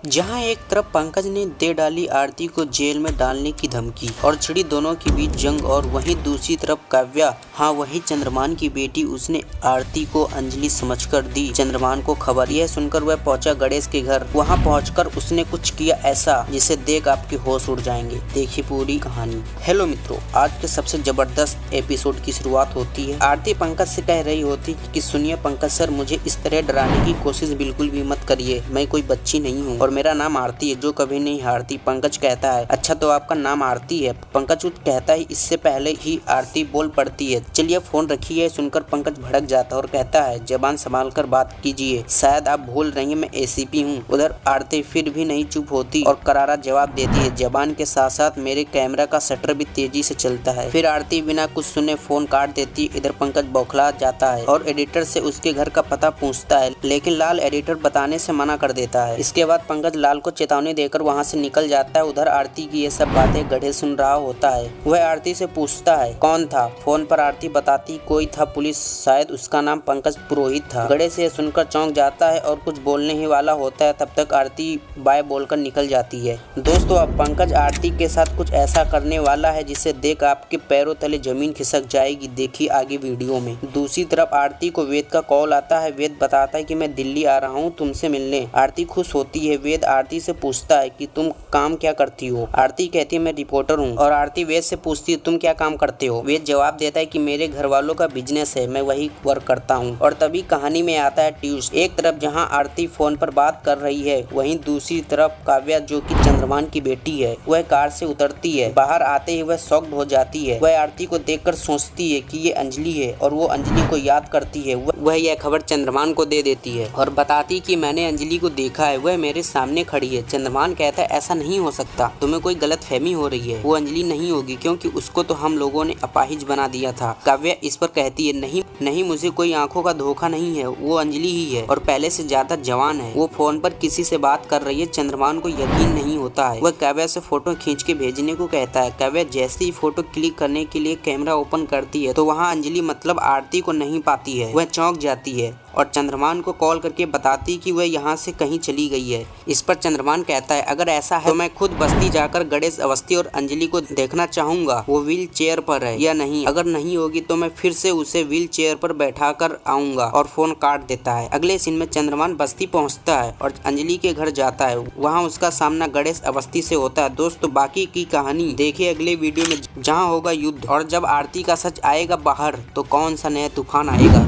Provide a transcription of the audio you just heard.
जहां एक तरफ पंकज ने दे डाली आरती को जेल में डालने की धमकी और छिड़ी दोनों के बीच जंग, और वहीं दूसरी तरफ काव्या, हाँ वही चंद्रमान की बेटी, उसने आरती को अंजलि समझकर दी चंद्रमान को खबर। यह सुनकर वह पहुंचा गणेश के घर। वहां पहुंचकर उसने कुछ किया ऐसा जिसे देख आपके होश उड़ जाएंगे। देखिए पूरी कहानी। हेलो मित्रों, आज के सबसे जबरदस्त एपिसोड की शुरुआत होती है। आरती पंकज से कह रही होती कि सुनिए पंकज सर, मुझे इस तरह डराने की कोशिश बिल्कुल भी मत करिए। मैं कोई बच्ची नहीं हूँ और मेरा नाम आरती है, जो कभी नहीं हारती। पंकज कहता है अच्छा तो आपका नाम आरती है। पंकज कहता है इससे पहले ही आरती बोल पड़ती है चलिए फोन रखिए। सुनकर पंकज भड़क जाता है और कहता है जबान संभाल कर बात कीजिए, शायद आप भूल रही हैं मैं एसीपी हूँ। उधर आरती फिर भी नहीं चुप होती और करारा जवाब देती है, जबान के साथ साथ मेरे कैमरा का शटर भी तेजी से चलता है। फिर आरती बिना कुछ सुने फोन काट देती। इधर पंकज बौखला जाता है और एडिटर से उसके घर का पता पूछता है, लेकिन लाल एडिटर बताने से मना कर देता है। इसके बाद पंकज लाल को चेतावनी देकर वहां से निकल जाता है। उधर आरती की ये सब बातें गधे सुन रहा होता है। वह आरती से पूछता है कौन था। फोन पर आरती बताती कोई था पुलिस, शायद उसका नाम पंकज पुरोहित था। गधे से सुनकर चौंक जाता है और कुछ बोलने ही वाला होता है, तब तक आरती बाय बोलकर निकल जाती है। दोस्तों अब पंकज आरती के साथ कुछ ऐसा करने वाला है जिसे देख आपके पैरों तले जमीन खिसक जाएगी। देखिए आगे वीडियो में। दूसरी तरफ आरती को वेद का कॉल आता है। वेद बताता है कि मैं दिल्ली आ रहा हूँ तुमसे मिलने। आरती खुश होती है। वेद आरती से पूछता है कि तुम काम क्या करती हो। आरती कहती है मैं रिपोर्टर हूँ, और आरती वेद से पूछती है तुम क्या काम करते हो। वेद जवाब देता है कि मेरे घर वालों का बिजनेस है, मैं वही वर्क करता हूँ। और तभी कहानी में आता है ट्विस्ट। एक तरफ जहाँ आरती फोन पर बात कर रही है, वहीं दूसरी तरफ काव्या जो कि चंद्रमान की बेटी है, वह कार से उतरती है। बाहर आते ही वह शॉक्ड हो जाती है। वह आरती को देखकर सोचती है कि ये अंजलि है और वो अंजलि को याद करती है। वह यह खबर चंद्रमान को दे देती है और बताती कि मैंने अंजलि को देखा है, वह मेरे सामने खड़ी है। चंद्रमान कहता है ऐसा नहीं हो सकता, तुम्हें कोई गलतफहमी हो रही है, वो अंजलि नहीं होगी क्योंकि उसको तो हम लोगों ने अपाहिज बना दिया था। काव्या इस पर कहती है नहीं मुझे कोई आंखों का धोखा नहीं है, वो अंजलि ही है और पहले से ज्यादा जवान है। वो फोन पर किसी से बात कर रही है। चंद्रमान को यकीन नहीं होता है। वह काव्या से फोटो खींच के भेजने को कहता है। काव्या जैसे ही फोटो क्लिक करने के लिए कैमरा ओपन करती है तो वहाँ अंजलि मतलब आरती को नहीं पाती है। वह चौंक जाती है और चंद्रमान को कॉल करके बताती कि वह यहाँ से कहीं चली गई है। इस पर चंद्रमान कहता है अगर ऐसा है तो मैं खुद बस्ती जाकर गणेश, अवस्थी और अंजलि को देखना चाहूंगा, वो व्हील चेयर पर है या नहीं। अगर नहीं होगी तो मैं फिर से उसे व्हील चेयर पर बैठा कर आऊंगा। और फोन काट देता है। अगले सीन में चंद्रमान बस्ती पहुँचता है और अंजलि के घर जाता है। वहाँ उसका सामना गणेश, अवस्थी से होता है। दोस्तों बाकी की कहानी देखिए अगले वीडियो में, जहाँ होगा युद्ध और जब आरती का सच आएगा बाहर तो कौन सा नया तूफान आएगा।